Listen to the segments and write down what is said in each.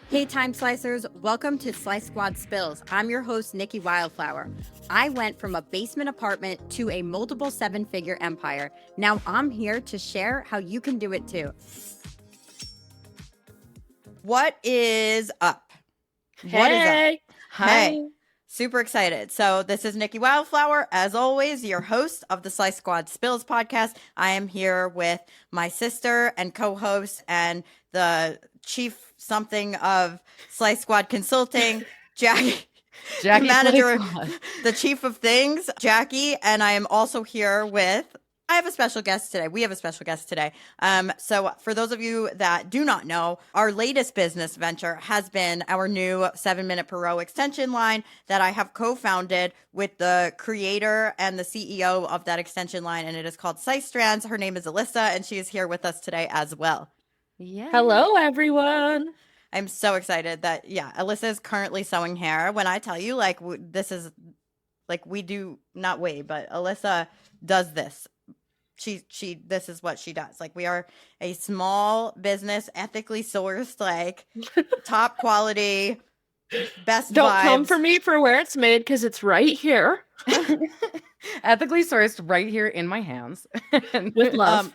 Hey, Time Slicers, welcome to Slice Squad Spills. I'm your host, Nikki Wildflower. I went from a basement apartment to a multiple seven-figure empire. Now I'm here to share how you can do it too. What is up? What is up? Hi. Hey, super excited. So this is Nikki Wildflower, as always, your host of the Slice Squad Spills podcast. I am here with my sister and co-host and the chief something of Slice Squad Consulting, Jackie, Jackie, manager, the chief of things, Jackie. And I am also here with, I have a special guest today. We have a special guest today. So for those of you that do not know, our latest business venture has been our new 7-minute per row extension line that I have co-founded with the creator and the CEO of that extension line. And it is called Slice Strands. Her name is Alyssa, and she is here with us today as well. Yeah. Hello, everyone. I'm so excited that, Alyssa is currently sewing hair. When I tell you, this is, we do not weigh, but Alyssa does this. This is what she does. We are a small business, ethically sourced, top quality, best Don't vibes. come for me for where it's made, because it's right here. Ethically sourced right here in my hands. With love.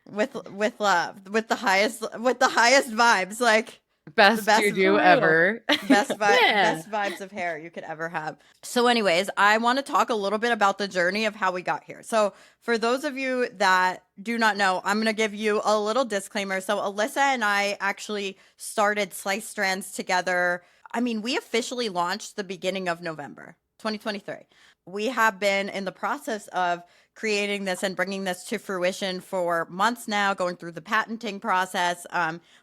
With love, with the highest vibes, best studio ever. Best vibes of hair you could ever have. So anyways, I want to talk a little bit about the journey of how we got here. So for those of you that do not know, I'm going to give you a little disclaimer. So Alyssa and I actually started Slice Strands together. I mean, we officially launched the beginning of November 2023. We have been in the process of creating this and bringing this to fruition for months now, going through the patenting process.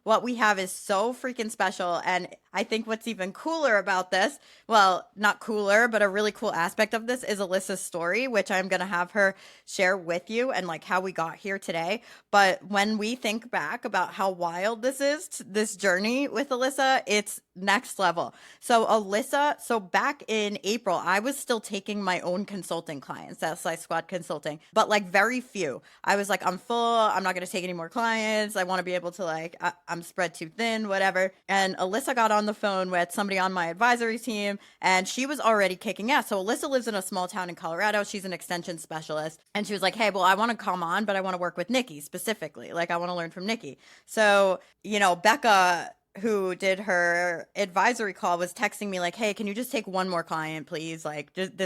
What we have is so freaking special. And I think what's even cooler about this, well, not cooler, but a really cool aspect of this is Alyssa's story, which I'm going to have her share with you and how we got here today. But when we think back about how wild this is, this journey with Alyssa, it's next level. So back in April, I was still taking my own consulting clients at Slice Squad Consulting, but very few. I was I'm full. I'm not going to take any more clients. I want to be able to I'm spread too thin, whatever. And Alyssa got on the phone with somebody on my advisory team, and she was already kicking ass. So Alyssa lives in a small town in Colorado. She's an extension specialist. And she was like, hey, well, I want to come on, but I want to work with Nikki specifically. I want to learn from Nikki. So, Becca, who did her advisory call, was texting me hey, can you just take one more client, please? Just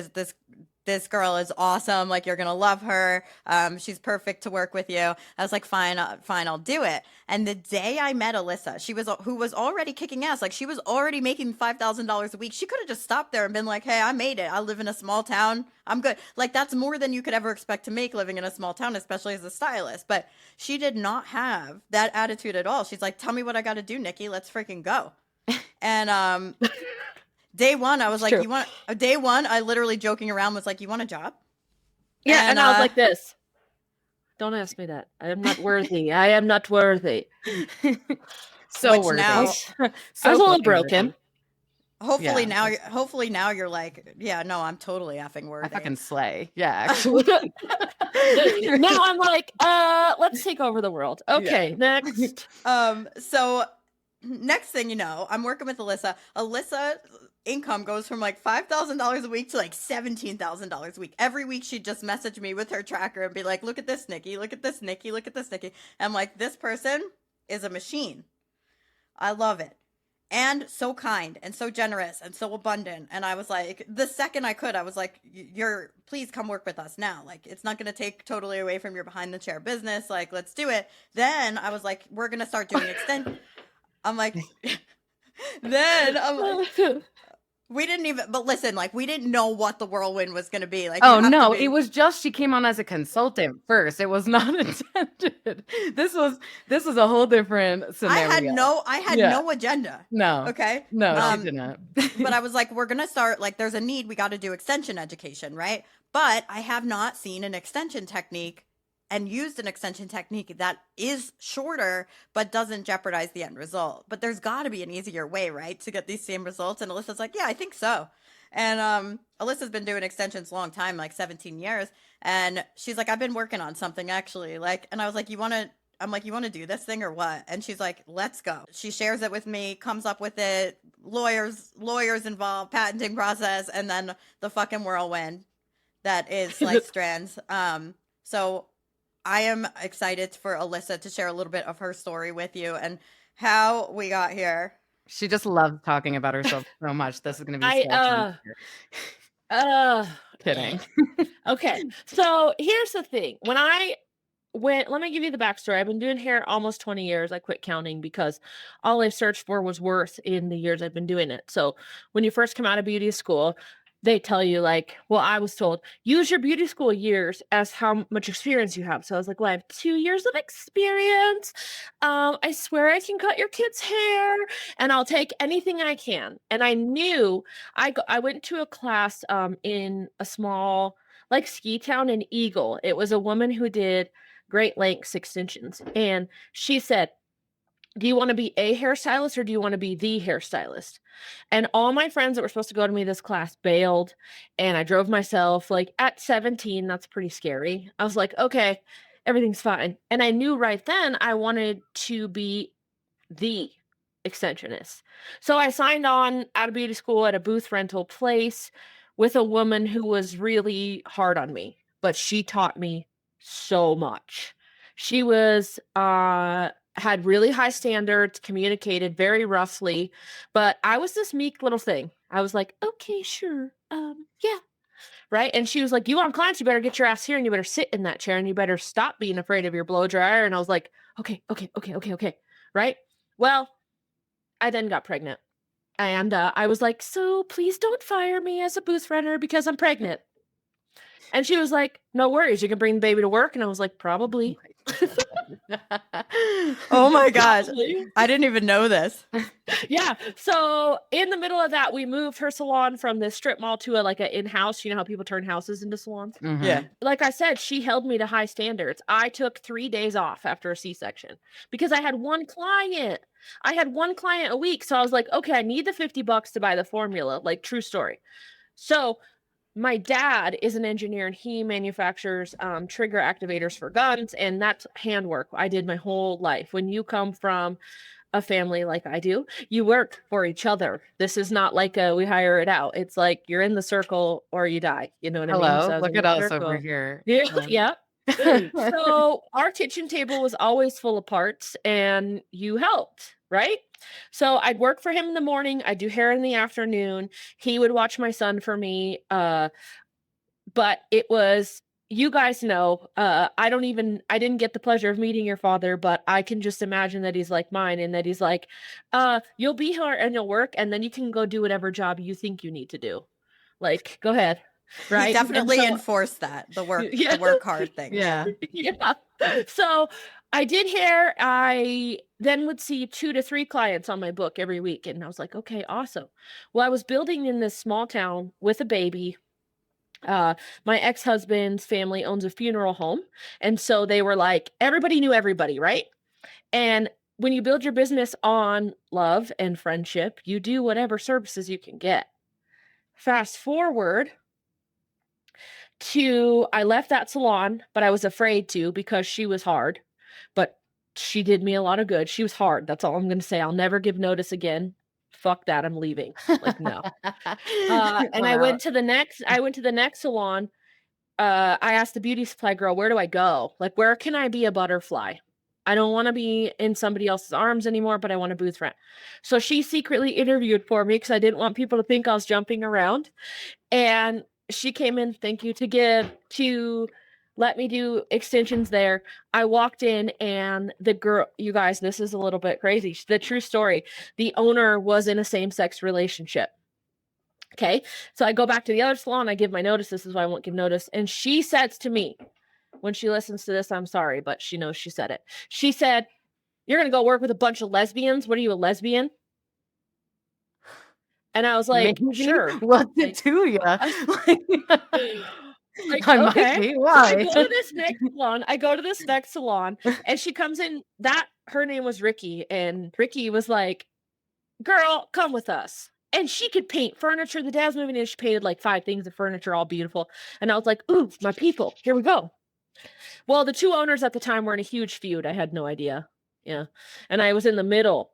this girl is awesome. You're going to love her. She's perfect to work with you. I was fine, I'll do it. And the day I met Alyssa, who was already kicking ass. She was already making $5,000 a week. She could have just stopped there and been hey, I made it. I live in a small town. I'm good. That's more than you could ever expect to make living in a small town, especially as a stylist. But she did not have that attitude at all. She's tell me what I got to do, Nikki. Let's freaking go. And, day one, I was day one, I literally joking around was you want a job? Yeah, and I was like this. Don't ask me that. I am not worthy. I am not worthy. So worthy. Now, I was a little broken. Hopefully now you're yeah, no, I'm totally effing worthy. I fucking slay. Yeah, actually. Now I'm let's take over the world. Okay, next. So next thing you know, I'm working with Alyssa. Alyssa income goes from $5,000 a week to $17,000 a week. Every week she'd just message me with her tracker and be look at this, Nikki, look at this, Nikki, look at this, Nikki. I'm this person is a machine. I love it. And so kind and so generous and so abundant. And I was the second I could, I was please come work with us now. It's not going to take totally away from your behind the chair business. Let's do it. Then I was we're going to start doing extend. We didn't even, but listen, we didn't know what the whirlwind was going to be. Oh no, it was just, she came on as a consultant first. It was not intended. This was a whole different scenario. I had no agenda. No. Okay. No, she did not. But I was we're going to start, there's a need. We got to do extension education, right? But I have not seen an extension technique and used an extension technique that is shorter but doesn't jeopardize the end result. But there's got to be an easier way, right, to get these same results. And Alyssa's yeah, I think so. And Alyssa's been doing extensions a long time, 17 years. And she's I've been working on something actually. And I was you want to I'm like, you want to do this thing or what? And she's like, let's go. She shares it with me, comes up with it, lawyers involved, patenting process, and then the fucking whirlwind that is Slice Strands. So I am excited for Alyssa to share a little bit of her story with you and how we got here. She just loves talking about herself so much. This is going to be so fun. Kidding. Okay. So here's the thing. When I went, let me give you the backstory. I've been doing hair almost 20 years. I quit counting because all I searched for was worth in the years I've been doing it. So when you first come out of beauty school, they tell you like, well, I was told, use your beauty school years as how much experience you have. So I was like, well, I have 2 years of experience. I swear I can cut your kids' hair and I'll take anything I can. And I knew I went to a class in a small like ski town in Eagle. It was a woman who did Great Lengths extensions. And she said, do you want to be a hairstylist or do you want to be the hairstylist? And all my friends that were supposed to go to me this class bailed, and I drove myself. Like at 17, that's pretty scary. I was like, okay, everything's fine. And I knew right then I wanted to be the extensionist. So I signed on out of beauty school at a booth rental place with a woman who was really hard on me, but she taught me so much. She was had really high standards, communicated very roughly, but I was this meek little thing. I was like, okay, sure. Yeah. Right. And she was like, you want clients, you better get your ass here and you better sit in that chair and you better stop being afraid of your blow dryer. And I was like, okay. Right. Well, I then got pregnant and I was like, so please don't fire me as a booth renter because I'm pregnant. And she was like, no worries. You can bring the baby to work. And I was like, probably. Oh my gosh. I didn't even know this. Yeah. So in the middle of that, we moved her salon from this strip mall to an in-house. You know how people turn houses into salons? Mm-hmm. Yeah. Like I said, she held me to high standards. I took 3 days off after a C-section because I had one client. I had one client a week. So I was like, okay, I need the $50 to buy the formula. Like true story. So my dad is an engineer and he manufactures trigger activators for guns, and that's handwork. I did my whole life. When you come from a family like I do, you work for each other. This is not like we hire it out. It's like you're in the circle or you die. You know what I mean? Hello, look at us over here. Yeah. So our kitchen table was always full of parts and you helped, right? So I'd work for him in the morning. I'd do hair in the afternoon. He would watch my son for me. But it was, you guys know, I didn't get the pleasure of meeting your father, but I can just imagine that he's like mine and that he's like, you'll be here and you'll work and then you can go do whatever job you think you need to do. Like, go ahead. Right. He definitely enforced that, the work hard thing. Yeah. Yeah. So I did hair. I then would see 2 to 3 clients on my book every week. And I was like, okay, awesome. Well, I was building in this small town with a baby. My ex-husband's family owns a funeral home. And so they were like, everybody knew everybody, right? And when you build your business on love and friendship, you do whatever services you can get. Fast forward to, I left that salon, but I was afraid to because she was hard, but she did me a lot of good. She was hard. That's all I'm going to say. I'll never give notice again. Fuck that. I'm leaving. Like, no. And I went to the next salon. I asked the beauty supply girl, where do I go? Like, where can I be a butterfly? I don't want to be in somebody else's arms anymore, but I want to booth rent. So she secretly interviewed for me because I didn't want people to think I was jumping around. And she came in, thank you, to let me do extensions there. I walked in and the girl, you guys, this is a little bit crazy. The true story, the owner was in a same-sex relationship. Okay. So I go back to the other salon. I give my notice. This is why I won't give notice. And she says to me, when she listens to this, I'm sorry, but she knows she said it. She said, you're going to go work with a bunch of lesbians. What are you, a lesbian? And I was like, maybe. Sure. What's it to you? Like, I okay. might be. Why? So I go to this next salon and she comes in, her name was Ricky. And Ricky was like, girl, come with us. And she could paint furniture. The dad's moving in. She painted like 5 things of furniture, all beautiful. And I was like, ooh, my people, here we go. Well, the two owners at the time were in a huge feud. I had no idea. Yeah. And I was in the middle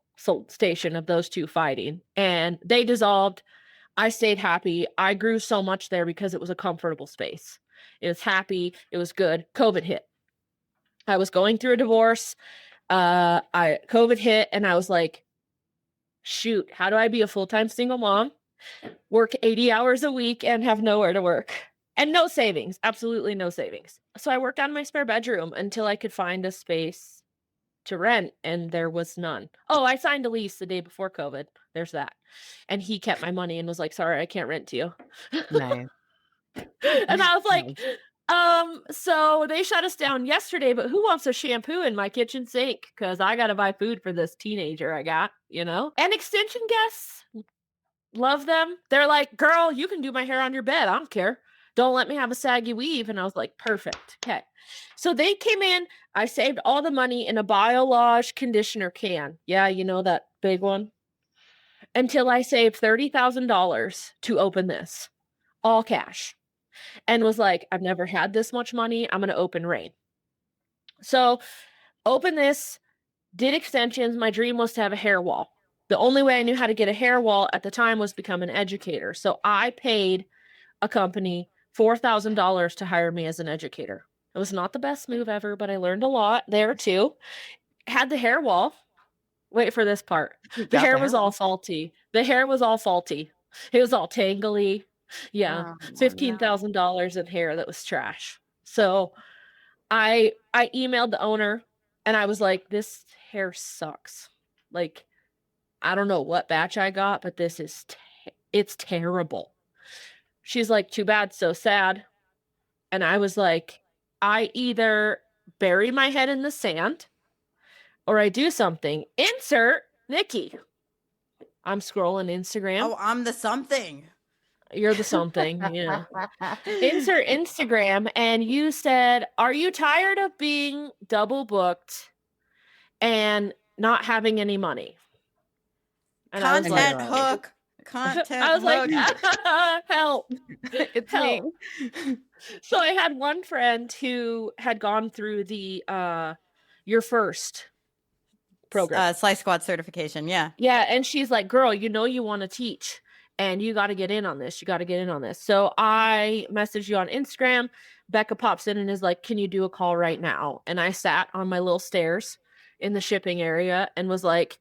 station of those two fighting, and they dissolved. I stayed happy. I grew so much there because it was a comfortable space. It was happy. It was good. COVID hit. I was going through a divorce. COVID hit, and I was like, shoot, how do I be a full-time single mom, work 80 hours a week, and have nowhere to work? And no savings. Absolutely no savings. So I worked on my spare bedroom until I could find a space to rent, and there was none. Oh, I signed a lease the day before COVID. There's that. And he kept my money and was like, sorry, I can't rent to you. Nice. And I was like, so they shut us down yesterday, but who wants a shampoo in my kitchen sink? Because I got to buy food for this teenager I got, you know? And extension guests, love them. They're like, girl, you can do my hair on your bed. I don't care. Don't let me have a saggy weave. And I was like, perfect. Okay. So they came in. I saved all the money in a BioLodge conditioner can. Yeah, you know, that big one. Until I saved $30,000 to open this. All cash. And was like, I've never had this much money. I'm going to open Rain. So open this, did extensions. My dream was to have a hair wall. The only way I knew how to get a hair wall at the time was become an educator. So I paid a company $4,000 to hire me as an educator. It was not the best move ever, but I learned a lot there too. Had the hair wall. Wait for this part. The hair was all faulty. The hair was all faulty. It was all tangly. Yeah. $15,000 in hair that was trash. So I emailed the owner and I was like, this hair sucks. Like, I don't know what batch I got, but this is, it's terrible. She's like, too bad, so sad. And I was like, I either bury my head in the sand or I do something. Insert Nikki. I'm scrolling Instagram. Oh, I'm the something. You're the something, yeah. Insert Instagram, and you said, are you tired of being double booked and not having any money? And Content hook. Content I was hook. like, help. It's help. me. So I had one friend who had gone through the Your First program. Slice Squad certification, yeah. Yeah, and she's like, girl, you know you want to teach. And you got to get in on this. You got to get in on this. So I messaged you on Instagram. Becca pops in and is like, can you do a call right now? And I sat on my little stairs in the shipping area and was like,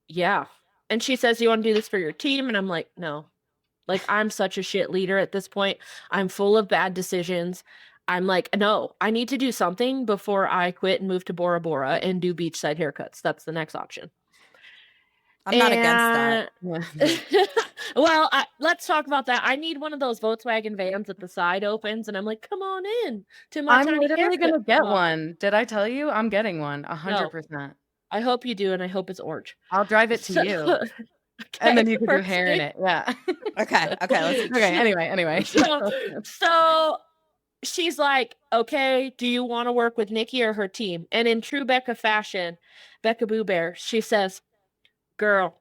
yeah. And she says, you want to do this for your team? And I'm like, no. Like, I'm such a shit leader at this point. I'm full of bad decisions. I'm like, no, I need to do something before I quit and move to Bora Bora and do beachside haircuts. That's the next option. I'm not against that. Well, let's talk about that. I need one of those Volkswagen vans that the side opens, and I'm like, come on in to my I'm tiny literally going to haircut get salon. one. Did I tell you? I'm getting one, 100%. I hope you do, and I hope it's orange. I'll drive it to you. Okay, And then you can do hair in it. Yeah. Okay. Let's Anyway. So she's like, okay, do you want to work with Nikki or her team? And in true Becca fashion, Becca Boo Bear, she says, girl,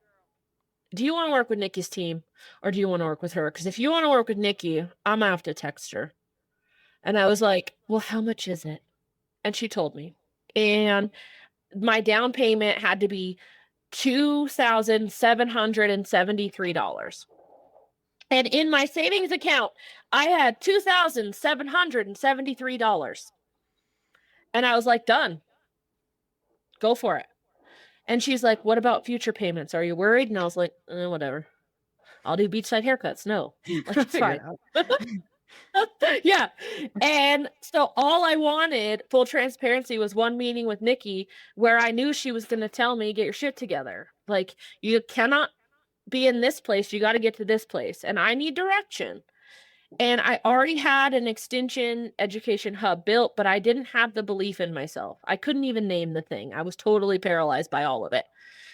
do you want to work with Nikki's team or do you want to work with her? Because if you want to work with Nikki, I'm going to have to text her. And I was like, well, how much is it? And she told me. And my down payment had to be $2,773. And in my savings account, I had $2,773. And I was like, done. Go for it. And she's like, what about future payments? Are you worried? And I was like, whatever. I'll do beachside haircuts. No, like, it's fine. Yeah. And so all I wanted, full transparency, was one meeting with Nikki where I knew she was going to tell me, get your shit together. Like, you cannot be in this place. You got to get to this place. And I need direction. And I already had an extension education hub built, but I didn't have the belief in myself. I couldn't even name the thing. I was totally paralyzed by all of it.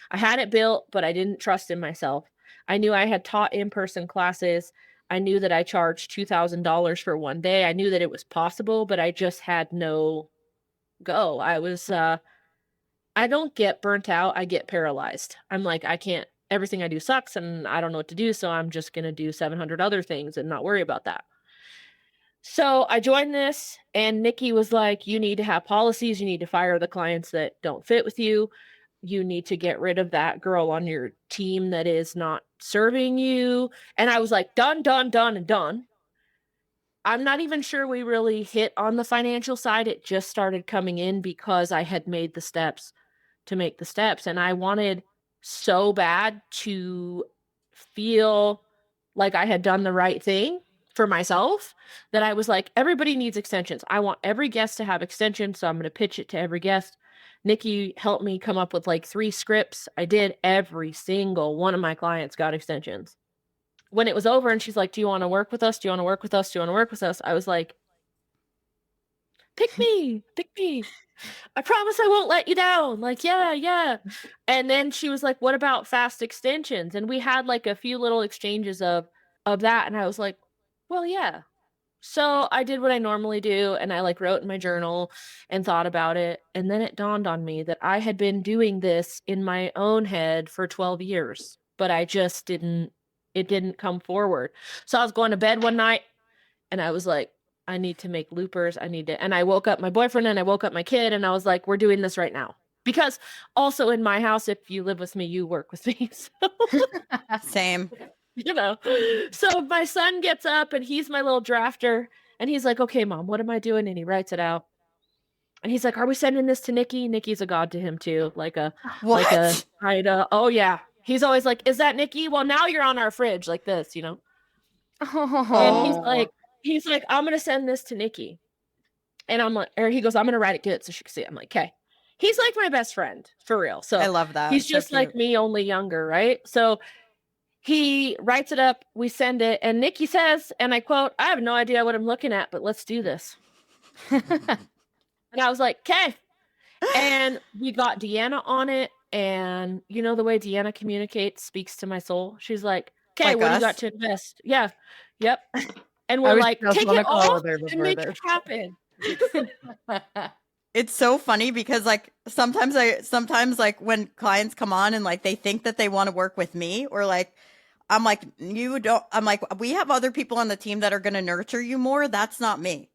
I had it built, but I didn't trust in myself. I knew I had taught in-person classes. I knew that I charged $2,000 for one day. I knew that it was possible, but I just had no go. I was, I don't get burnt out. I get paralyzed. I'm like, I can't. Everything I do sucks and I don't know what to do. So I'm just going to do 700 other things and not worry about that. So I joined this, and Nikki was like, you need to have policies. You need to fire the clients that don't fit with you. You need to get rid of that girl on your team that is not serving you. And I was like, done, done, done, and done. I'm not even sure we really hit on the financial side. It just started coming in because I had made the steps to make the steps. And I wanted so bad to feel like I had done the right thing for myself that I was like, everybody needs extensions. I want every guest to have extensions. So I'm going to pitch it to every guest. Nikki helped me come up with like 3 scripts. I did. Every single one of my clients got extensions. When it was over and she's like, do you want to work with us? Do you want to work with us? Do you want to work with us? I was like, pick me, pick me. I promise I won't let you down. Like, yeah, yeah. And then she was like, what about fast extensions? And we had like a few little exchanges of that. And I was like, well, yeah. So I did what I normally do. And I like wrote in my journal and thought about it. And then it dawned on me that I had been doing this in my own head for 12 years, but I just didn't come forward. So I was going to bed one night and I was like, I need to make loopers. And I woke up my boyfriend and I woke up my kid and I was like, we're doing this right now. Because also in my house, if you live with me, you work with me. So, Same. So my son gets up and he's my little drafter and he's like, okay, Mom, what am I doing? And he writes it out. And he's like, are we sending this to Nikki? Nikki's a god to him too. What? Oh yeah. He's always like, is that Nikki? Well, now you're on our fridge like this, And he's like, I'm going to send this to Nikki. And I'm like, or he goes, I'm going to write it good so she can see it. I'm like, okay. He's like my best friend for real. So I love that. He's just like me, only younger. Right. So he writes it up. We send it. And Nikki says, and I quote, I have no idea what I'm looking at, but let's do this. And I was like, okay. And we got Deanna on it. And you know, the way Deanna communicates speaks to my soul. She's like, okay, what do you got to invest? Yeah. Yep. And we're like, take it off and make it happen. It's so funny because like sometimes like when clients come on and like they think that they want to work with me or like I'm like, we have other people on the team that are going to nurture you more. That's not me.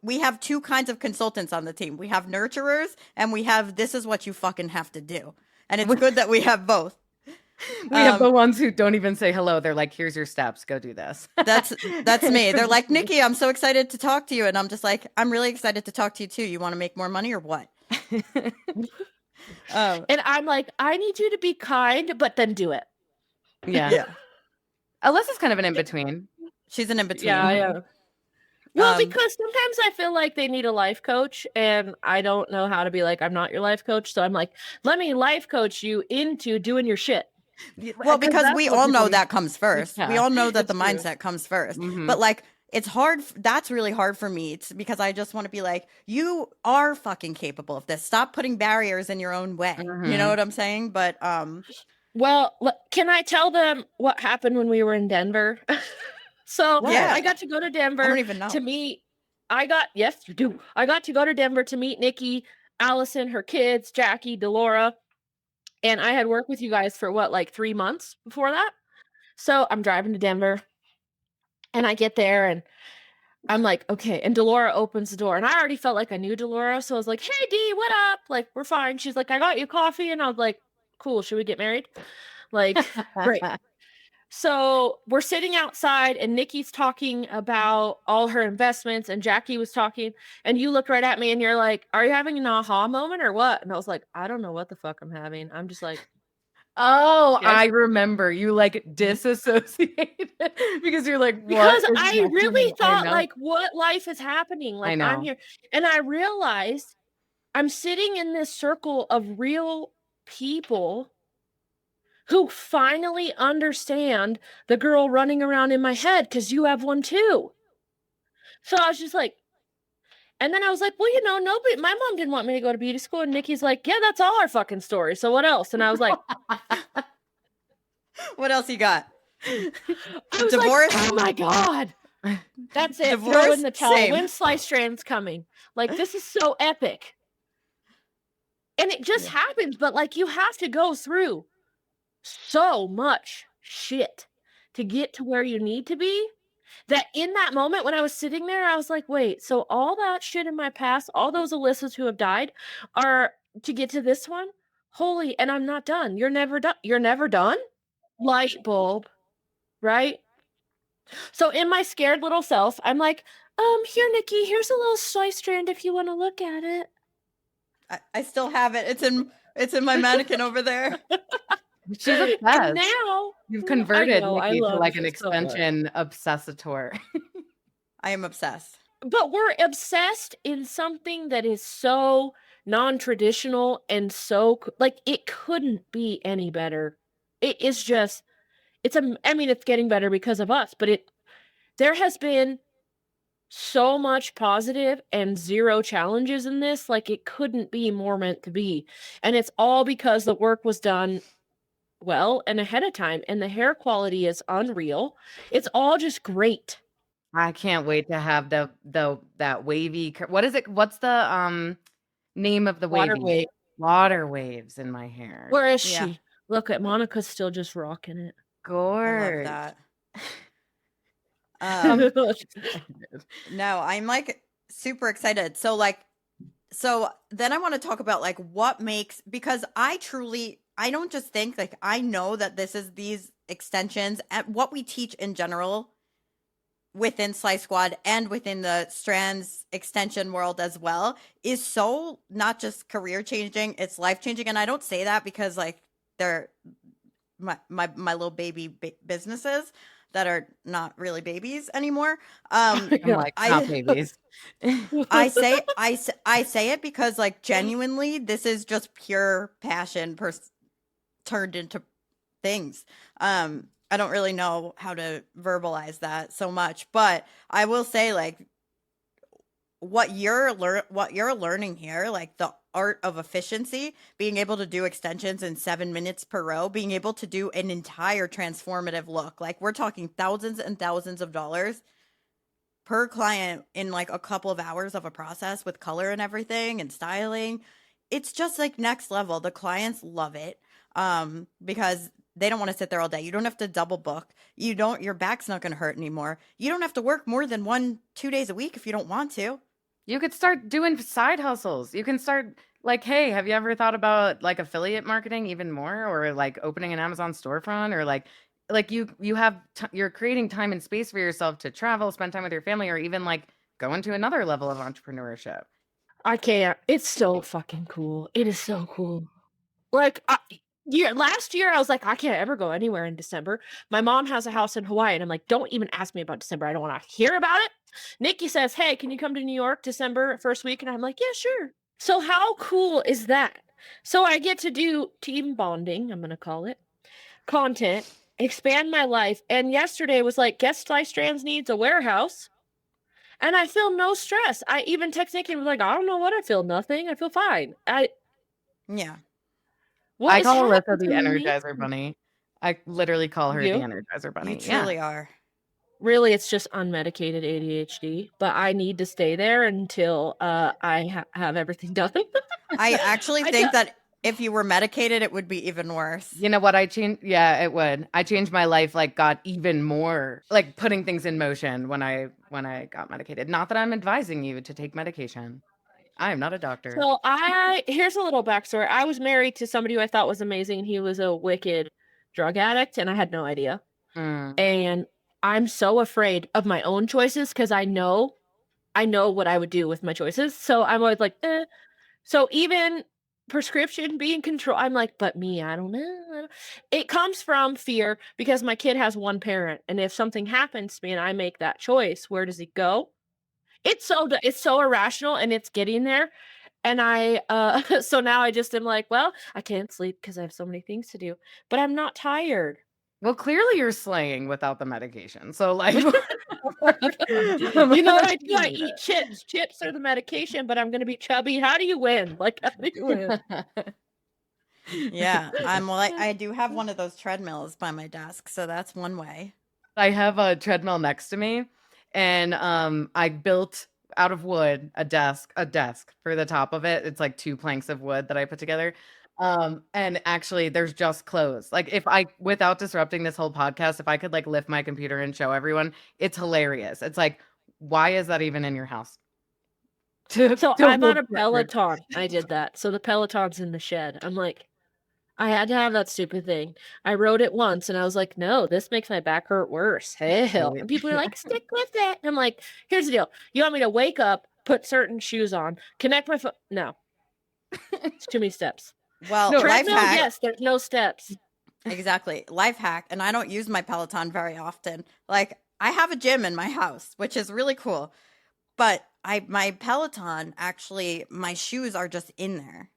We have 2 kinds of consultants on the team. We have nurturers and we have, this is what you fucking have to do. And it's good that we have both. We have the ones who don't even say hello. They're like, here's your steps. Go do this. That's me. They're like, Nikki, I'm so excited to talk to you. And I'm just like, I'm really excited to talk to you too. You want to make more money or what? And I'm like, I need you to be kind, but then do it. Yeah. Alyssa's kind of an in-between. She's an in-between. Yeah. Well, because sometimes I feel like they need a life coach and I don't know how to be like, I'm not your life coach. So I'm like, let me life coach you into doing your shit. Well, because we all know that comes first. Yeah, we all know that the mindset comes first. Mm-hmm. But like, it's hard. That's really hard for me because I just want to be like, you are fucking capable of this. Stop putting barriers in your own way. Mm-hmm. You know what I'm saying? But, well, can I tell them what happened when we were in Denver? So I got to go to Denver I don't even know. to meet. Yes, you do. I got to go to Denver to meet Nikki, Allison, her kids, Jackie, Delora. And I had worked with you guys for like 3 months before that. So I'm driving to Denver and I get there and I'm like, okay. And Delora opens the door and I already felt like I knew Delora. So I was like, hey, Dee, what up? Like, we're fine. She's like, I got you coffee. And I was like, cool. Should we get married? Like, great. So we're sitting outside and Nikki's talking about all her investments and Jackie was talking and you look right at me and you're like, are you having an aha moment or what? And I was like, I don't know what the fuck I'm having. I'm just like, oh, yes. I remember you like disassociated because you're like, what? Because I really thought like, what life is happening? Like I'm here. And I realized I'm sitting in this circle of real people who finally understand the girl running around in my head because you have one too. So I was just like, and then I was like, well, nobody, my mom didn't want me to go to beauty school. And Nikki's like, yeah, that's all our fucking story. So what else? And I was like, what else you got? Divorce? Like, oh my God. That's it. Divorce? Throw in the towel. When Slice Strands coming? Like, this is so epic. And it just happens. But like, you have to go through so much shit to get to where you need to be. that in that moment when I was sitting there, I was like, wait, so all that shit in my past, all those Alyssas who have died are to get to this one? Holy, and I'm not done. You're never done. You're never done? Light bulb, right? So in my scared little self, I'm like, here, Nikki, here's a little slice strand if you want to look at it. I still have it. It's in my mannequin over there. She's obsessed. And now You've converted know, Nikki to like an it so much. extension obsessator. I am obsessed. But we're obsessed in something that is so non-traditional and so like it couldn't be any better. It is just I mean it's getting better because of us, but there has been so much positive and zero challenges in this, like it couldn't be more meant to be. And it's all because the work was done well and ahead of time, and the hair quality is unreal. It's all just great. I can't wait to have that wavy. What is it? What's the name of the Water wavy? wave. Water waves in my hair. Where is Yeah. she? Look at Monica's still just rocking it. I Gorge. love that. No, I'm like super excited. So then I want to talk about like what makes, because I don't just think, like, I know that this is these extensions and what we teach in general within Slice Squad and within the Strands extension world as well is so not just career changing, it's life changing. And I don't say that because like they're my little baby businesses that are not really babies anymore. I'm like, not babies. I say it because like genuinely this is just pure passion turned into things. I don't really know how to verbalize that so much, but I will say like what you're learning here, like the art of efficiency, being able to do extensions in 7 minutes per row, being able to do an entire transformative look. Like we're talking thousands and thousands of dollars per client in like a couple of hours of a process with color and everything and styling. It's just like next level. The clients love it because they don't want to sit there all day. You don't have to double book. Your back's not going to hurt anymore. You don't have to work more than 1-2 days a week if you don't want to. You could start doing side hustles. You can start like, hey, have you ever thought about like affiliate marketing even more, or like opening an Amazon storefront, or like you're creating time and space for yourself to travel, spend time with your family, or even like go into another level of entrepreneurship. I can't. It's so fucking cool. It is so cool. Like last year I was like, I can't ever go anywhere in December. My mom has a house in Hawaii and I'm like, don't even ask me about December. I don't want to hear about it. Nikki says, hey, can you come to New York December first week? And I'm like, yeah, sure. So how cool is that? So I get to do team bonding, I'm going to call it, content, expand my life. And yesterday was like, guess Slice Strands needs a warehouse. And I feel no stress. I even text Nikki and was like, I don't know what I feel. Nothing. I feel fine. Yeah. I call Alyssa the Energizer Bunny. I literally call her the Energizer Bunny. You truly are. Really, it's just unmedicated ADHD, but I need to stay there until I have everything done. I actually think that if you were medicated, it would be even worse. You know what I changed? Yeah, it would. I changed my life, like got even more, like putting things in motion when I got medicated. Not that I'm advising you to take medication. I am not a doctor. So here's a little backstory. I was married to somebody who I thought was amazing, and he was a wicked drug addict, and I had no idea. And I'm so afraid of my own choices because I know what I would do with my choices. So I'm always like, eh. So even prescription being controlled, I'm like, but me, I don't know. It comes from fear because my kid has one parent, and if something happens to me and I make that choice, where does it go? It's so irrational, and it's getting there. And so now I just am like, well, I can't sleep because I have so many things to do, but I'm not tired. Well, clearly you're slaying without the medication. So like, you know what I do? I eat chips. Chips are the medication, but I'm going to be chubby. How do you win? Like, how do you win? Yeah, I do have one of those treadmills by my desk, so that's one way. I have a treadmill next to me, and I built out of wood a desk for the top of it. It's like 2 planks of wood that I put together. And actually there's just clothes. Like if I, without disrupting this whole podcast, if I could like lift my computer and show everyone, it's hilarious. It's like, why is that even in your house? So I bought a Peloton. I did that. So the Peloton's in the shed. I'm like, I had to have that stupid thing. I rode it once and I was like, no, this makes my back hurt worse. Hell. And people are like, stick with it. And I'm like, here's the deal. You want me to wake up, put certain shoes on, connect my phone? No. It's too many steps. Well, No, life Treadmill, hack. yes, there's no steps. Exactly. Life hack. And I don't use my Peloton very often. Like, I have a gym in my house, which is really cool. But my Peloton, actually, my shoes are just in there.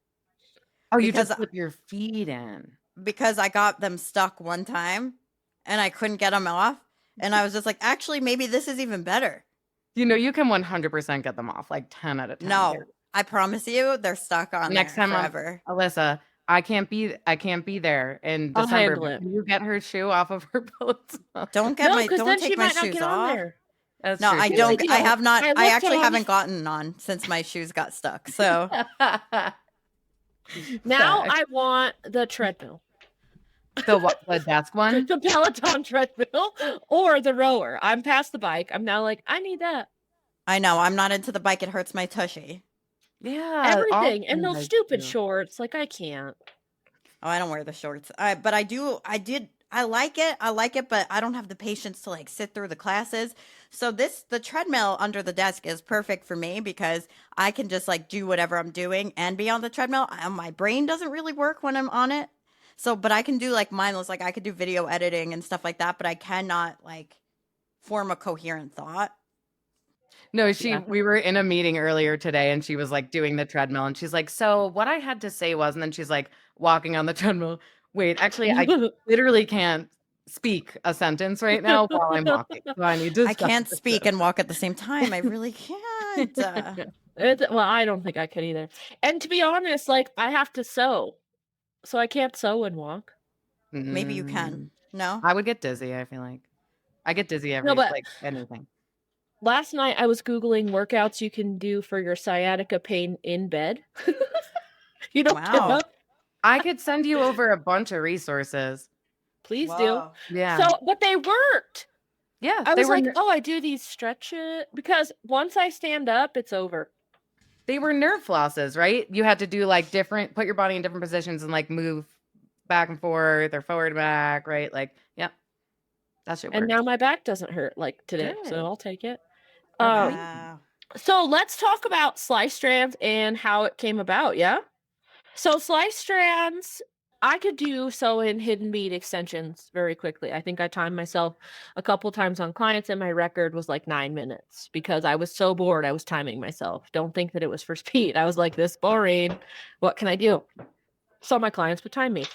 Oh, you Because- just put your feet in. Because I got them stuck one time and I couldn't get them off. And I was just like, actually, maybe this is even better. You know, you can 100% get them off, like 10 out of 10. No, I promise you, they're stuck on Next there time forever. Alyssa, I can't be there in I'll December. handle it. Can you get her shoe off of her Peloton? Don't get No, my because don't then she take my might not shoes get on off. there. That's No, true. I She's don't. like, I have not. I I looked actually on- haven't gotten on since my shoes got stuck. So Now Fact. I want the treadmill. the desk one. The Peloton treadmill or the rower. I'm past the bike. I'm now like, I need that. I know I'm not into the bike. It hurts my tushy. Yeah, Everything. all And those things stupid do. shorts. Like, I can't. Oh, I don't wear the shorts. But I do. I did. I like it. I like it, but I don't have the patience to like sit through the classes. So the treadmill under the desk is perfect for me because I can just like do whatever I'm doing and be on the treadmill. My brain doesn't really work when I'm on it. So, but I can do like mindless, like I could do video editing and stuff like that, but I cannot like form a coherent thought. No, Yeah. we were in a meeting earlier today and she was like doing the treadmill and she's like, so what I had to say was, and then she's like walking on the treadmill. Wait, actually, I literally can't speak a sentence right now while I'm walking. So I need to I stop can't this. speak and walk at the same time. I really can't. Well, I don't think I could either. And to be honest, like, I have to sew. So I can't sew and walk. Maybe you can. No? I would get dizzy, I feel like. I get dizzy every but- like anything. Last night I was Googling workouts you can do for your sciatica pain in bed. You don't get Wow. up. I could send you over a bunch of resources. Please Whoa. Yeah. do. So, but they worked. yeah. I they was were like, oh, I do these stretch it because once I stand up, it's over. they were nerve flosses, right? You had to do like put your body in different positions and like move back and forth or forward and back, right? Like, yep. That shit And works. now my back doesn't hurt like today. Good. So I'll take it. Wow. So let's talk about Slice Strands and how it came about, yeah? So Slice Strands, I could do sew in hidden bead extensions very quickly. I think I timed myself a couple times on clients and my record was like 9 minutes because I was so bored I was timing myself. Don't think that it was for speed. I was like, this boring. What can I do? So my clients would time me.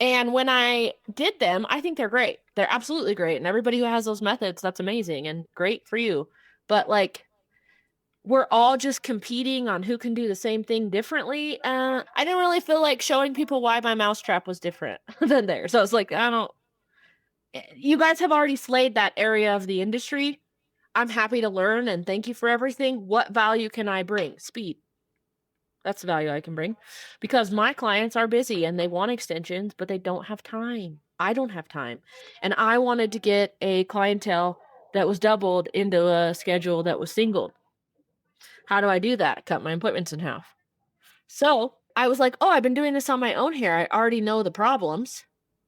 And when I did them, I think they're great. They're absolutely great. And everybody who has those methods, that's amazing and great for you. But like, we're all just competing on who can do the same thing differently. I didn't really feel like showing people why my mousetrap was different than theirs. So it's like, you guys have already slayed that area of the industry. I'm happy to learn and thank you for everything. What value can I bring? Speed. That's the value I can bring because my clients are busy and they want extensions, but they don't have time. I don't have time. And I wanted to get a clientele that was doubled into a schedule that was singled. How do I do that? Cut my appointments in half. So I was like, oh, I've been doing this on my own here. I already know the problems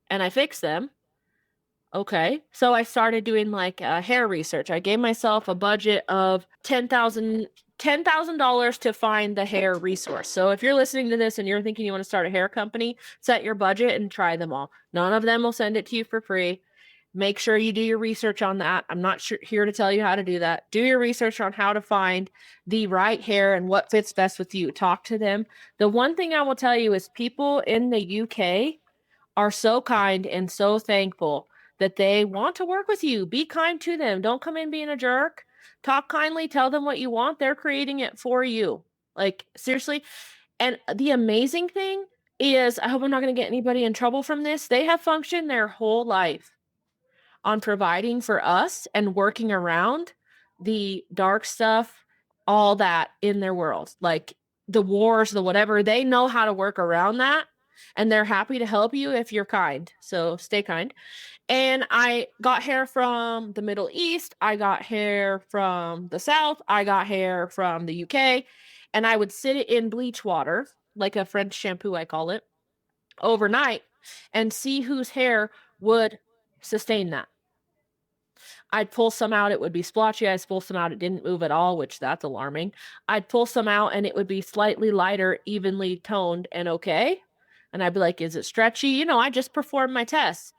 and I fix them. Okay. So I started doing like hair research. I gave myself a budget of $10,000 to find the hair resource. So if you're listening to this and you're thinking you want to start a hair company, set your budget and try them all. None of them will send it to you for free. Make sure you do your research on that. I'm not here to tell you how to do that. Do your research on how to find the right hair and what fits best with you. Talk to them. The one thing I will tell you is people in the UK are so kind and so thankful that they want to work with you. Be kind to them. Don't come in being a jerk. Talk kindly. Tell them what you want. They're creating it for you. Like, seriously. And the amazing thing is, I hope I'm not going to get anybody in trouble from this. They have functioned their whole life on providing for us and working around the dark stuff, all that in their world. Like, the wars, the whatever, they know how to work around that, and they're happy to help you if you're kind. So stay kind. And I got hair from the Middle East. I got hair from the South. I got hair from the UK. And I would sit it in bleach water, like a French shampoo, I call it, overnight, and see whose hair would sustain that. I'd pull some out, it would be splotchy. I'd pull some out, it didn't move at all, which that's alarming. I'd pull some out and it would be slightly lighter, evenly toned, and okay. And I'd be like, is it stretchy? You know, I just performed my tests.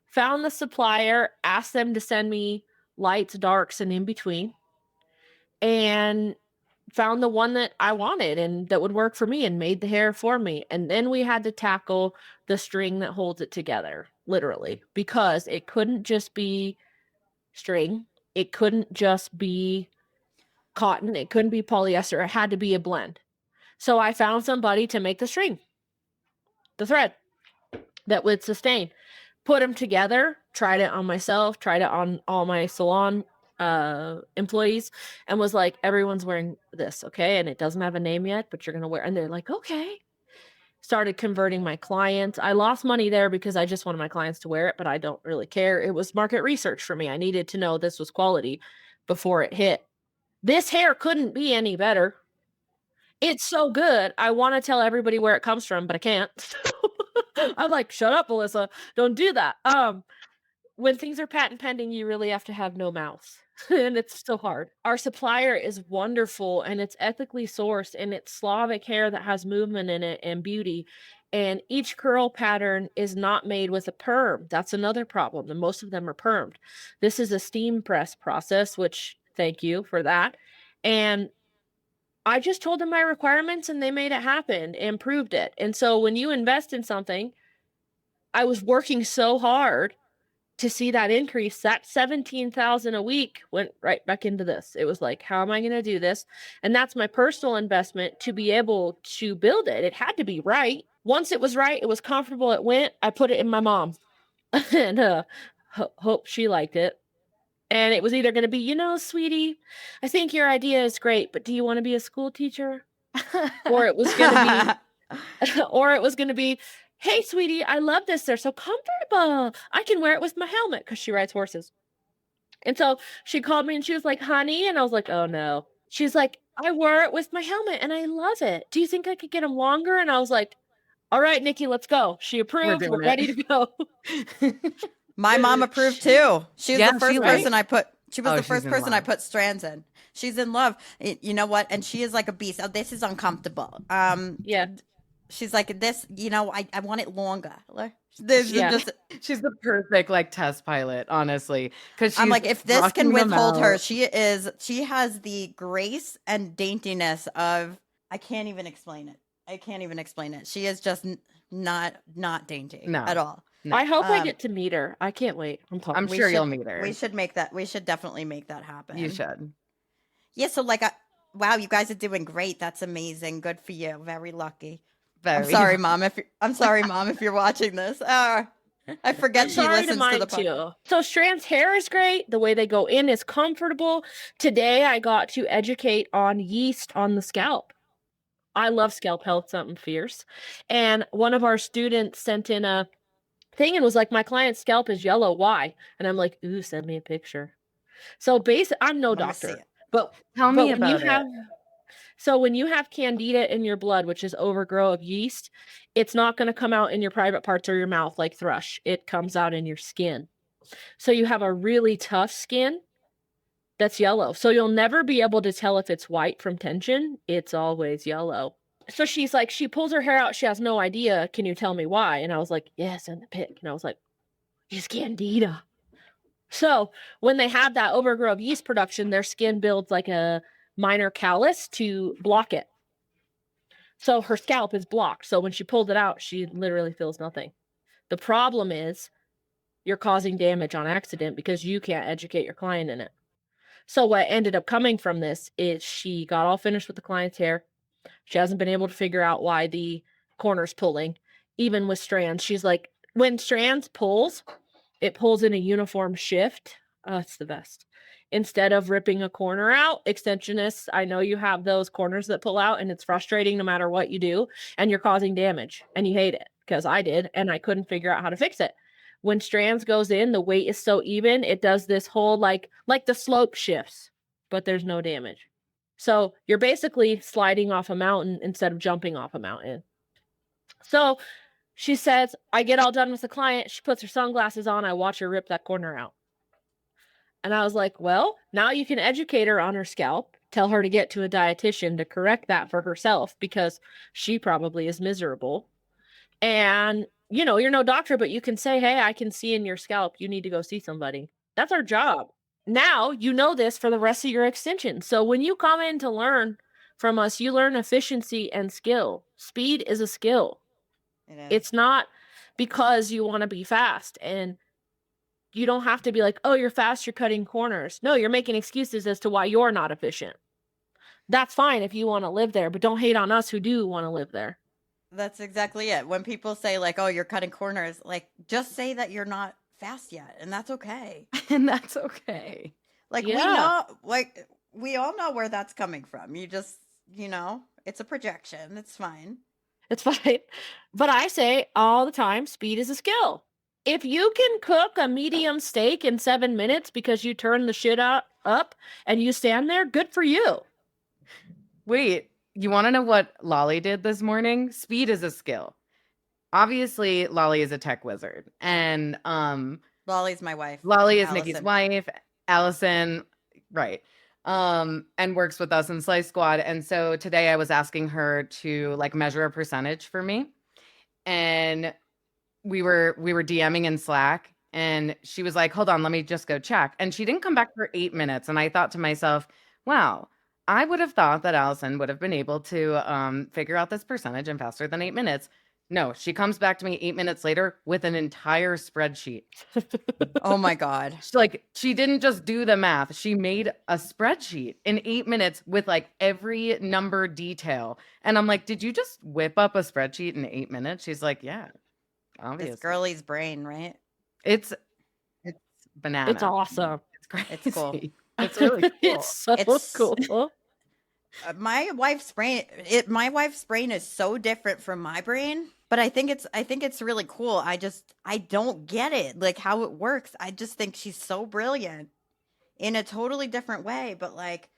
Found the supplier, asked them to send me lights, darks, and in between, and found the one that I wanted and that would work for me and made the hair for me. And then we had to tackle the string that holds it together, literally, because it couldn't just be string. It couldn't just be cotton. It couldn't be polyester. It had to be a blend. So I found somebody to make the string, the thread that would sustain. Put them together, tried it on myself, tried it on all my salon employees, and was like, everyone's wearing this, okay? And it doesn't have a name yet, but you're going to wear. And they're like, okay. Started converting my clients. I lost money there because I just wanted my clients to wear it, but I don't really care. It was market research for me. I needed to know this was quality before it hit. This hair couldn't be any better. It's so good. I want to tell everybody where it comes from, but I can't. I'm like, shut up, Alyssa. Don't do that. When things are patent pending, you really have to have no mouth. And it's so hard. Our supplier is wonderful and it's ethically sourced and it's Slavic hair that has movement in it and beauty. And each curl pattern is not made with a perm. That's another problem. And most of them are permed. This is a steam press process, which thank you for that. And I just told them my requirements and they made it happen and proved it. And so when you invest in something, I was working so hard to see that increase. That $17,000 a week went right back into this. It was like, how am I going to do this? And that's my personal investment to be able to build it. It had to be right. Once it was right, it was comfortable, it went, I put it in my mom and hope she liked it. And it was either going to be, you know, sweetie, I think your idea is great, but do you want to be a school teacher? Or it was going to be, or it was going to be, hey, sweetie, I love this. They're so comfortable. I can wear it with my helmet because she rides horses. And so she called me and she was like, honey. And I was like, oh, no. She's like, I wore it with my helmet and I love it. Do you think I could get them longer? And I was like, all right, Nikki, let's go. She approved. We're ready to go. My mom approved too. She was Yeah, the first she person I put. She was Oh, the she's first in person I love. put strands in. She's in love. You know what? And she is like a beast. Oh, this is uncomfortable. Yeah. She's like this. You know, I want it longer. Like, this is Yeah. just. She's the perfect like test pilot, honestly. Because I'm like, if this can withhold her, out. she has the grace and daintiness of. I can't even explain it. I can't even explain it. She is just not dainty No. at all. No. I hope I get to meet her. I can't wait. I'm We sure you'll should- meet her. We should make that. We should definitely make that happen. You should. Yeah. So like, wow, you guys are doing great. That's amazing. Good for you. Very lucky. I'm Very. sorry, mom. I'm sorry, mom, if you're watching this. I forget I'm she sorry listens to mine to the podcast. too. So Strand's hair is great. The way they go in is comfortable. Today I got to educate on yeast on the scalp. I love scalp health, something fierce. And one of our students sent in a thing and was like, my client's scalp is yellow. Why? And I'm like, ooh, send me a picture. So I'm no Let me see doctor, it. but Tell me when you about it. have so when you have candida in your blood, which is overgrowth of yeast, it's not going to come out in your private parts or your mouth like thrush. It comes out in your skin. So you have a really tough skin that's yellow. So you'll never be able to tell if it's white from tension. It's always yellow. So she's like, she pulls her hair out. She has no idea. Can you tell me why? And I was like, yes, in the pic. And I was like, it's candida. So when they have that overgrowth of yeast production, their skin builds like a minor callus to block it. So her scalp is blocked. So when she pulled it out, she literally feels nothing. The problem is you're causing damage on accident because you can't educate your client in it. So what ended up coming from this is she got all finished with the client's hair. She hasn't been able to figure out why the corner's pulling. Even with strands, she's like, when strands pulls, it pulls in a uniform shift. Oh, it's the best. instead of ripping a corner out. Extensionists, I know you have those corners that pull out, and it's frustrating no matter what you do, and you're causing damage, and you hate it, because I did, and I couldn't figure out how to fix it. When strands goes in, the weight is so even, it does this whole like the slope shifts, but there's no damage. So you're basically sliding off a mountain instead of jumping off a mountain. So she says, I get all done with the client. She puts her sunglasses on. I watch her rip that corner out. And I was like, well, now you can educate her on her scalp. Tell her to get to a dietitian to correct that for herself, because she probably is miserable. And, you know, you're no doctor, but you can say, hey, I can see in your scalp. You need to go see somebody. That's our job. Now you know this for the rest of your extension. So when you come in to learn from us, you learn efficiency and skill. Speed is a skill. It's not because you want to be fast, and you don't have to be like, oh, you're fast, you're cutting corners. No, you're making excuses as to why you're not efficient. That's fine if you want to live there, but don't hate on us who do want to live there. That's exactly it. When people say like, oh, you're cutting corners, like, just say that you're not fast yet, and that's okay. And that's okay. Like, we know, like, we all know where that's coming from. You just, you know, it's a projection. It's fine. It's fine. But I say all the time, speed is a skill. If you can cook a medium steak in 7 minutes because you turn the shit up and you stand there, good for you. Wait, you want to know what Lolly did this morning? Speed is a skill. Obviously, Lolly is a tech wizard. And Lolly's my wife. Lolly is Nikki's wife. Allison, right. And works with us in Slice Squad. And so today I was asking her to like measure a percentage for me. And we were DMing in Slack, and she was like, hold on, let me just go check. And she didn't come back for 8 minutes. And I thought to myself, wow, I would have thought that Allison would have been able to figure out this percentage in faster than 8 minutes. No, she comes back to me 8 minutes later with an entire spreadsheet. Oh my God. She didn't just do the math. She made a spreadsheet in 8 minutes with like every number detail. And I'm like, did you just whip up a spreadsheet in 8 minutes? She's like, yeah, obviously. It's girly's brain, right? It's banana. It's awesome. It's crazy. It's cool. It's really cool. It's so cool. My wife's brain is so different from my brain, but I think it's really cool. I don't get it, like how it works. I just think she's so brilliant in a totally different way, but like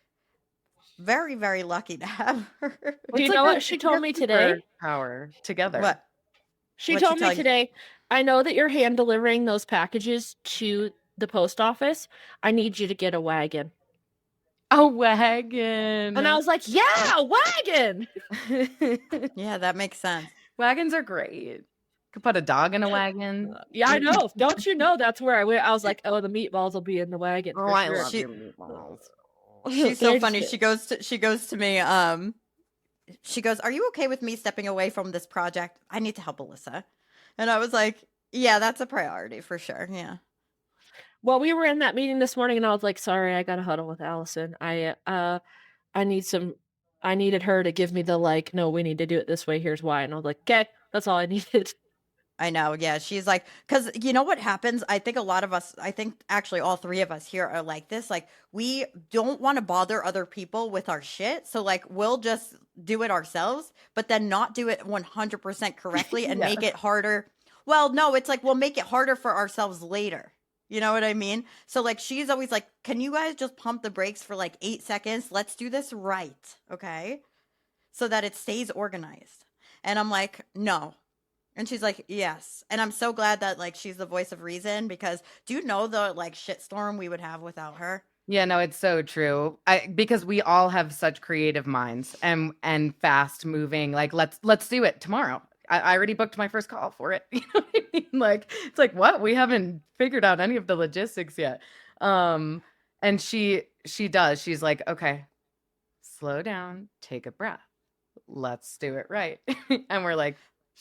very, very lucky to have her. Do you know what she told me today? Power together. What? She told me today, I know that you're hand delivering those packages to the post office. I need you to get a wagon. A wagon. And I was like, yeah, a wagon. Yeah, that makes sense. Wagons are great. Could put a dog in a wagon. Yeah, I know. Don't you know that's where I went? I was like, oh, the meatballs will be in the wagon. Oh, I love your meatballs. She's so funny. She goes to me. She goes, "Are you okay with me stepping away from this project? I need to help Alyssa." And I was like, "Yeah, that's a priority for sure." Yeah. Well, we were in that meeting this morning, and I was like, "Sorry, I got to huddle with Allison. I needed her to give me the like, no, we need to do it this way. Here's why." And I was like, "Okay, that's all I needed." I know. Yeah. She's like, because you know what happens? I think a lot of us, I think actually all three of us here are like this. Like, we don't want to bother other people with our shit. So, like, we'll just do it ourselves, but then not do it 100% correctly and make it harder. Well, no, it's like we'll make it harder for ourselves later. You know what I mean? So, like, she's always like, can you guys just pump the brakes for like 8 seconds? Let's do this right. Okay. So that it stays organized. And I'm like, no. And she's like, yes. And I'm so glad that like she's the voice of reason, because do you know the like shitstorm we would have without her? Yeah, no, it's so true. Because we all have such creative minds and fast moving. Like, let's do it tomorrow. I already booked my first call for it. You know what I mean? Like, it's like, what? We haven't figured out any of the logistics yet. And she does. She's like, okay, slow down, take a breath. Let's do it right. And we're like,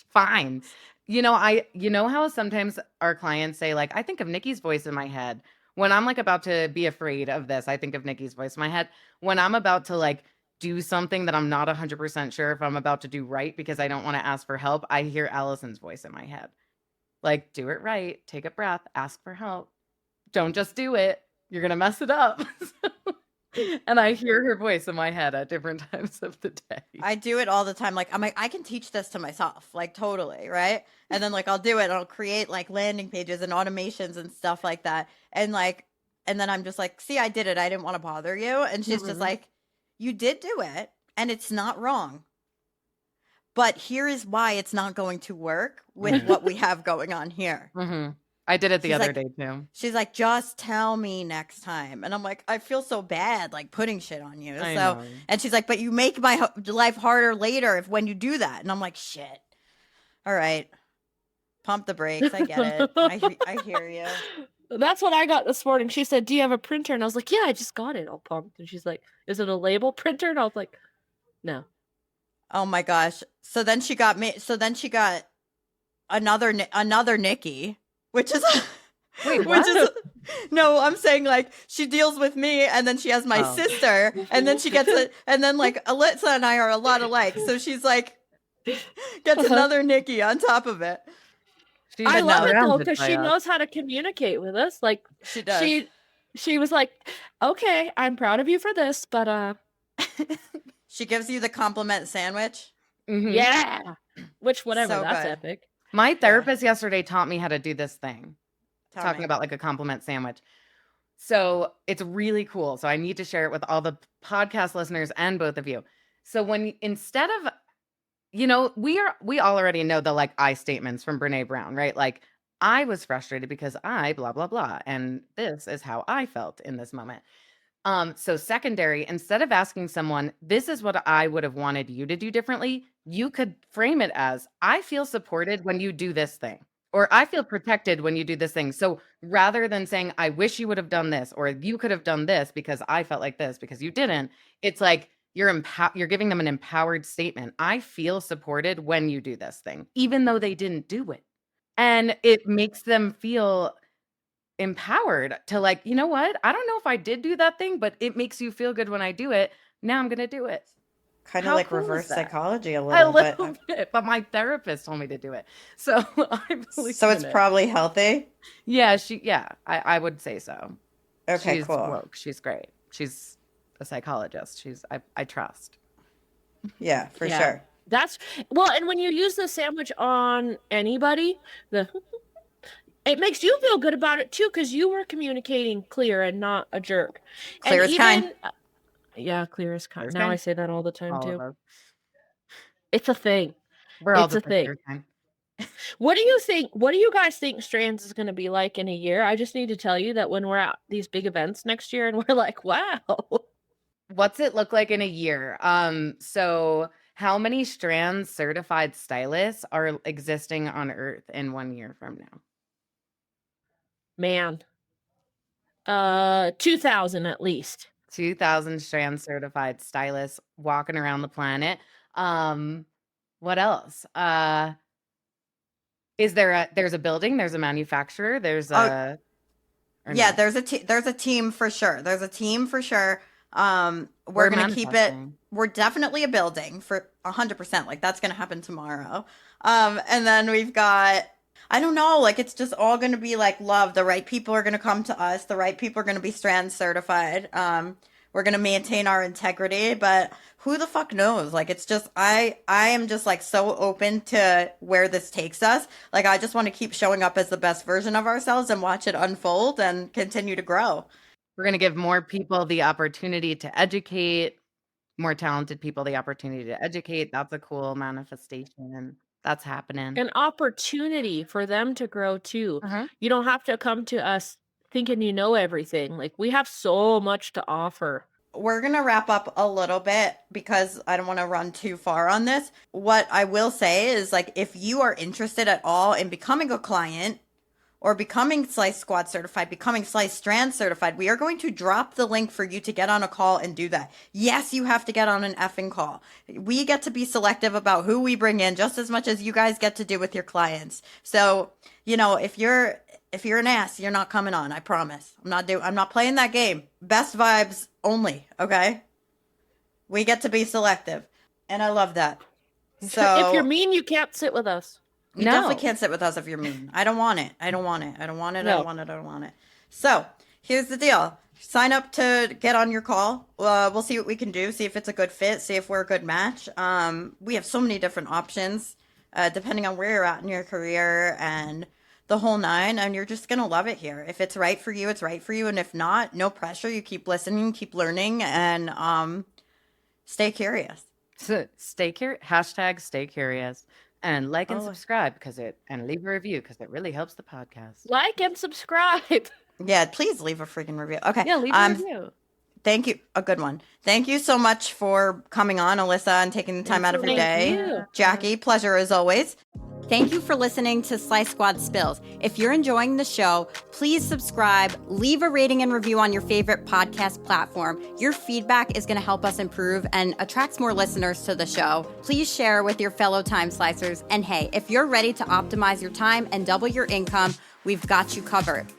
fine. You know how sometimes our clients say like, I think of Nikki's voice in my head. When I'm like about to be afraid of this, I think of Nikki's voice in my head. When I'm about to like do something that I'm not 100% sure if I'm about to do right because I don't want to ask for help, I hear Allison's voice in my head. Like, do it right, take a breath, ask for help. Don't just do it. You're going to mess it up. And I hear her voice in my head at different times of the day. I do it all the time. Like, I'm like, I can teach this to myself, like totally, right? And then like I'll do it and I'll create like landing pages and automations and stuff like that. And then I'm just like, see, I did it. I didn't want to bother you. And she's just like, you did do it and it's not wrong. But here is why it's not going to work with what we have going on here. I did it the other like, day too. She's like, just tell me next time. And I'm like, I feel so bad, like putting shit on you. I know. And she's like, but you make my life harder later when you do that. And I'm like, shit. All right. Pump the brakes. I get it. I hear you. That's what I got this morning. She said, do you have a printer? And I was like, yeah, I just got it all pumped. And she's like, is it a label printer? And I was like, no. Oh my gosh. So then she got another Nikki. Which is, wait, what? No, I'm saying like she deals with me and then she has my sister and then she gets and then like Alyssa and I are a lot alike. So she's like, gets another Nikki on top of it. I love it though, because she knows how to communicate with us. Like she does. She was like, okay, I'm proud of you for this, but she gives you the compliment sandwich. Yeah. Which whatever, that's epic. My therapist yesterday taught me how to do this thing. Talking about like a compliment sandwich. So it's really cool. So I need to share it with all the podcast listeners and both of you. So when instead of, we all already know the like I statements from Brene Brown, right? Like I was frustrated because I blah, blah, blah. And this is how I felt in this moment. So secondary, instead of asking someone, this is what I would have wanted you to do differently, you could frame it as, I feel supported when you do this thing, or I feel protected when you do this thing. So rather than saying, I wish you would have done this, or you could have done this because I felt like this because you didn't, it's like you're giving them an empowered statement. I feel supported when you do this thing, even though they didn't do it. And it makes them feel empowered to like, you know what? I don't know if I did do that thing, but it makes you feel good when I do it. Now I'm going to do it. Kind of like reverse psychology a little bit. But my therapist told me to do it. So I believe So it's probably healthy? Yeah, I would say so. Okay, she's cool. Woke. She's great. She's a psychologist. I trust. Yeah, for sure. That's and when you use the sandwich on anybody, it makes you feel good about it too, because you were communicating clear and not a jerk. Clear as kind. Yeah, clear as kind. Now I say that all the time too. All it's a thing. It's a thing. What do you think? What do you guys think Strands is going to be like in a year? I just need to tell you that when we're at these big events next year and we're like, wow. What's it look like in a year? So how many Strands certified stylists are existing on Earth in 1 year from now? Man, 2,000 at least. 2,000 Strands certified stylists walking around the planet. What else? Is there's a building, there's a manufacturer, there's a there's a team for sure. There's a team for sure. We're going to keep it. We're definitely a building for 100%. Like that's going to happen tomorrow. And then we've got, I don't know, like it's just all going to be like love. The right people are going to come to us. The right people are going to be Strands certified. We're going to maintain our integrity, but who the fuck knows? Like, it's just, I am just like so open to where this takes us. Like, I just want to keep showing up as the best version of ourselves and watch it unfold and continue to grow. We're going to give more people the opportunity to educate, more talented people the opportunity to educate. That's a cool manifestation. That's happening. An opportunity for them to grow too. You don't have to come to us thinking you know everything. Like, we have so much to offer. We're going to wrap up a little bit because I don't want to run too far on this. What I will say is, like, if you are interested at all in becoming a client or becoming Slice Squad certified, becoming Slice Strands certified, we are going to drop the link for you to get on a call and do that. Yes, you have to get on an effing call. We get to be selective about who we bring in just as much as you guys get to do with your clients. So, you know, if you're an ass, you're not coming on. I promise. I'm not playing that game. Best vibes only. Okay. We get to be selective, and I love that. So if you're mean, you can't sit with us. You definitely can't sit with us if you're mean. I don't want it. I don't want it. I don't want it. No. I don't want it. I don't want it. So here's the deal. sign up to get on your call. We'll see what we can do, see if it's a good fit, see if we're a good match. We have so many different options, depending on where you're at in your career and the whole nine, and you're just going to love it here. If it's right for you, it's right for you. And if not, no pressure. You keep listening, keep learning, and stay curious. So stay curious. Hashtag stay curious. And like and subscribe and leave a review because it really helps the podcast. Like and subscribe. Yeah, please leave a freaking review. Okay. Yeah, leave a review. Thank you. A good one. Thank you so much for coming on, Alyssa, and taking the time out of your day. Jackie, pleasure as always. Thank you for listening to Slice Squad Spills. If you're enjoying the show, please subscribe, leave a rating and review on your favorite podcast platform. Your feedback is going to help us improve and attracts more listeners to the show. Please share with your fellow time slicers. And hey, if you're ready to optimize your time and double your income, we've got you covered.